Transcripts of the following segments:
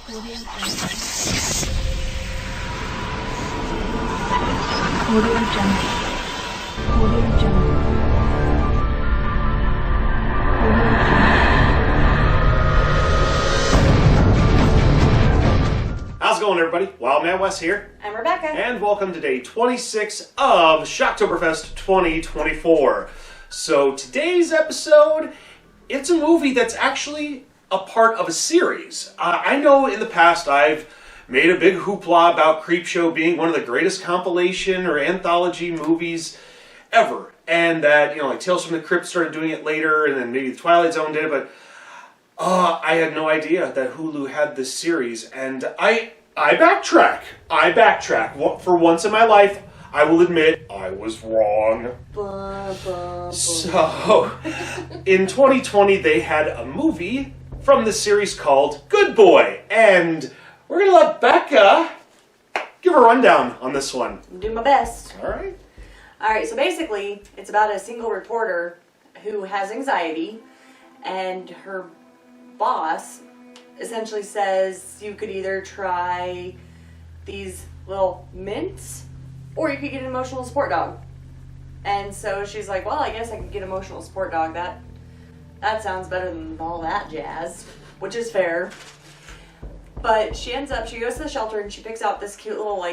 Audio Jungle. Audio Jungle. Audio Jungle. How's it going, everybody? Wild Man Wes here. I'm Rebecca. And welcome to day 26 of SHOCKTOBERFEST 2024. So today's episode, it's a movie that's actually a part of a series. I know in the past I've made a big hoopla about Creepshow being one of the greatest compilation or anthology movies ever. And that, like Tales from the Crypt started doing it later, and then maybe The Twilight Zone did it, but I had no idea that Hulu had this series, and I backtrack. For once in my life, I will admit I was wrong. So, in 2020, they had a movie from the series called Good Boy, and we're going to let Becca give a rundown on this one. Do my best. All right. Alright, so basically, it's about a single reporter who has anxiety, and her boss essentially says you could either try these little mints, or you could get an emotional support dog. And so she's like, well, I guess I could get an emotional support dog. That sounds better than all that jazz, which is fair. But she goes to the shelter and she picks out this cute little,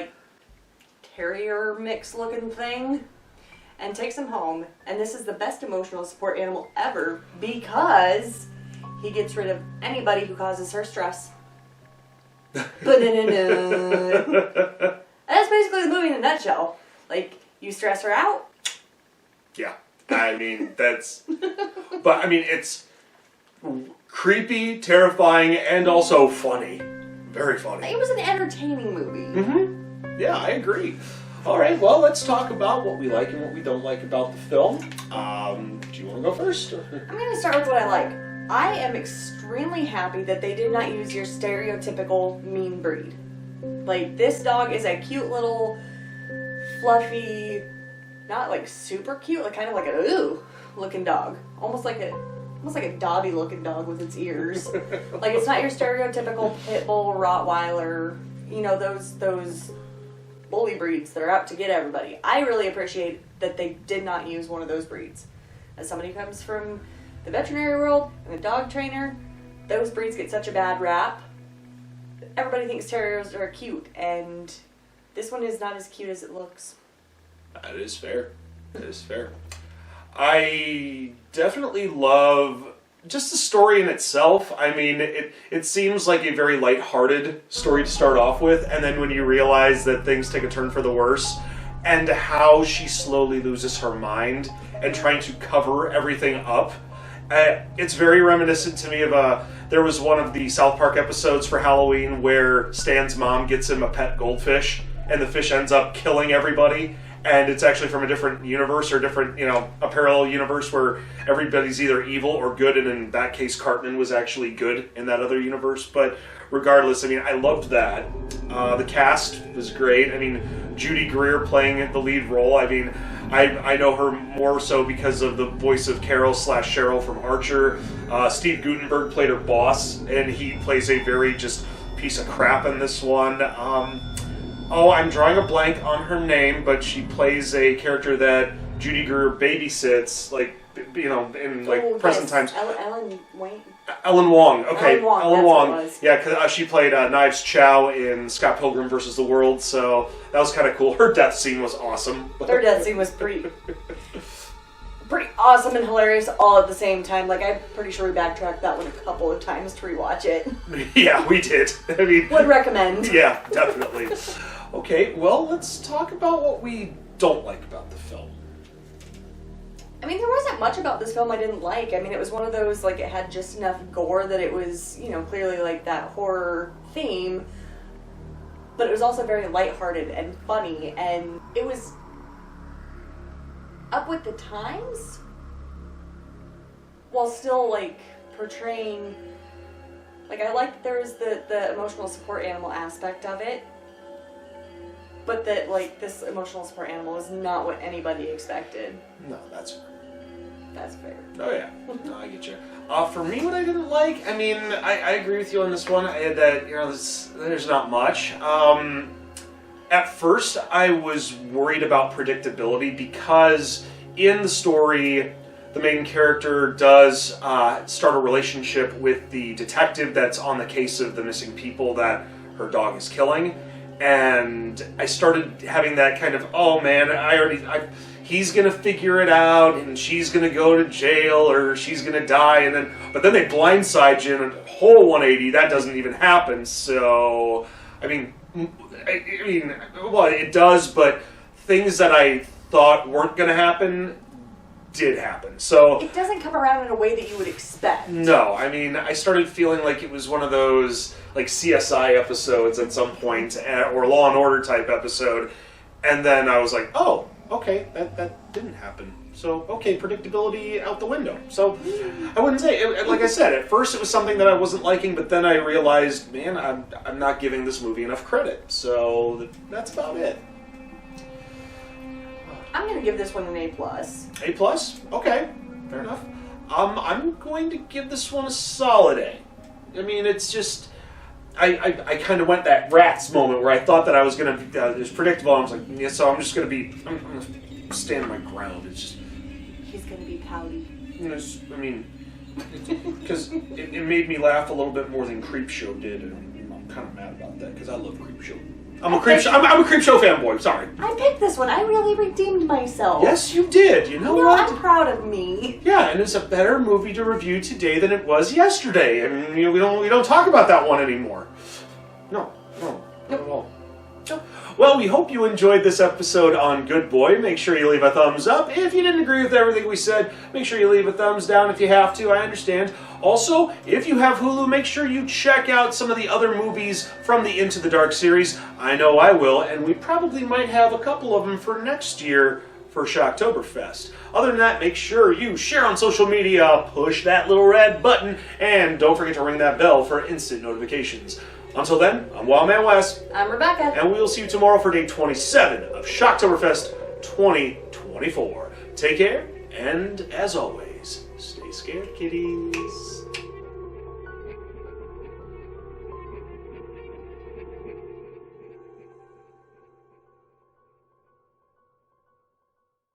terrier mix looking thing and takes him home. And this is the best emotional support animal ever because he gets rid of anybody who causes her stress. Ba-na-na-na. That's basically the movie in a nutshell. You stress her out. Yeah. It's creepy, terrifying, and also funny. Very funny. It was an entertaining movie. Mm-hmm. Yeah, I agree. All right, well, let's talk about what we like and what we don't like about the film. Do you want to go first? I'm going to start with what I like. I am extremely happy that they did not use your stereotypical mean breed. This dog is a cute little fluffy, not super cute, kind of like a looking dog. Almost like a Dobby looking dog with its ears. It's not your stereotypical pit bull, Rottweiler, those bully breeds that are out to get everybody. I really appreciate that they did not use one of those breeds. As somebody who comes from the veterinary world and a dog trainer, those breeds get such a bad rap. Everybody thinks terriers are cute, and this one is not as cute as it looks. That is fair. I definitely love just the story in itself. It seems like a very lighthearted story to start off with, and then when you realize that things take a turn for the worse, and how she slowly loses her mind and trying to cover everything up, it's very reminiscent to me of there was one of the South Park episodes for Halloween where Stan's mom gets him a pet goldfish, and the fish ends up killing everybody. And it's actually from a different universe or different, a parallel universe where everybody's either evil or good. And in that case, Cartman was actually good in that other universe. But regardless, I loved that. The cast was great. Judy Greer playing the lead role. I know her more so because of the voice of Carol/Cheryl from Archer. Steve Guttenberg played her boss, and he plays a very just piece of crap in this one. I'm drawing a blank on her name, but she plays a character that Judy Greer babysits, in present times. Ellen Wang. Ellen Wong. Okay, Ellen Wong. Yeah, because she played Knives Chow in Scott Pilgrim vs. the World, so that was kind of cool. Her death scene was awesome. Her death scene was pretty awesome and hilarious all at the same time. I'm pretty sure we backtracked that one a couple of times to rewatch it. Yeah, we did. Would recommend. Yeah, definitely. Okay, well, let's talk about what we don't like about the film. There wasn't much about this film I didn't like. It was one of those, it had just enough gore that it was, clearly that horror theme. But it was also very lighthearted and funny, and it was up with the times while still, portraying... I liked there was the emotional support animal aspect of it. But that, this emotional support animal is not what anybody expected. No, that's That's fair. Oh yeah, no, I get you. For me, what I didn't like, I mean, I agree with you on this one. That there's not much. At first, I was worried about predictability because in the story, the main character does start a relationship with the detective that's on the case of the missing people that her dog is killing, and I started having that kind of, oh man, he's gonna figure it out, and she's gonna go to jail, or she's gonna die, but then they blindside you in a whole 180. That doesn't even happen. So, I mean, well, it does, but things that I thought weren't gonna happen did happen. So it doesn't come around in a way that you would expect. No, I mean, I started feeling like it was one of those like CSI episodes at some point, or Law and Order type episode, and then I was like, oh, okay, that didn't happen. So, okay, predictability out the window. So, I wouldn't say, like I said, at first it was something that I wasn't liking, but then I realized, man, I'm not giving this movie enough credit. So, that's about it. I'm going to give this one an A+. A+? Okay, fair enough. I'm going to give this one a solid A. I mean, it's just, I kind of went that Rats moment where I thought that I was going to, it was predictable, and I was like, yeah, so I'm just going to stand my ground. It's just... He's going to be pouty. I mean, because it made me laugh a little bit more than Creepshow did, and I'm kind of mad about that, because I love Creepshow. I'm a Creepshow fanboy, sorry. I picked this one. I really redeemed myself. Yes, you did. You know what? I'm proud of me. Yeah, and it's a better movie to review today than it was yesterday. I mean, we don't talk about that one anymore. No, not at all. Well, we hope you enjoyed this episode on Good Boy. Make sure you leave a thumbs up. If you didn't agree with everything we said, make sure you leave a thumbs down if you have to. I understand. Also, if you have Hulu, make sure you check out some of the other movies from the Into the Dark series. I know I will, and we probably might have a couple of them for next year for SHOCKTOBERFEST. Other than that, make sure you share on social media, push that little red button, and don't forget to ring that bell for instant notifications. Until then, I'm Wildman Wes. I'm Rebecca. And we'll see you tomorrow for day 27 of SHOCKTOBERFEST 2024. Take care, and as always, stay scared, kitties.